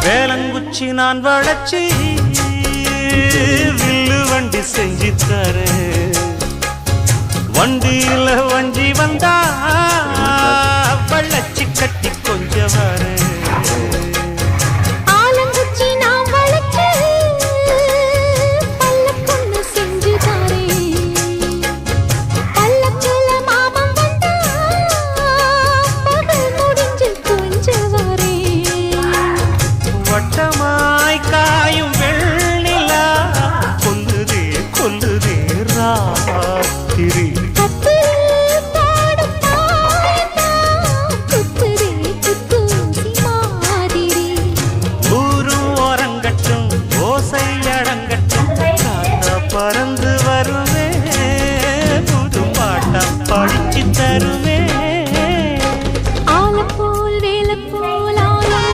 வேலங்குச்சி நான் வளச்சி வில்லு வண்டி செஞ்சு தரேன். வண்டியில வஞ்சி வந்தா வள்ளச்சி கட்டி கொஞ்சம் வரேன்.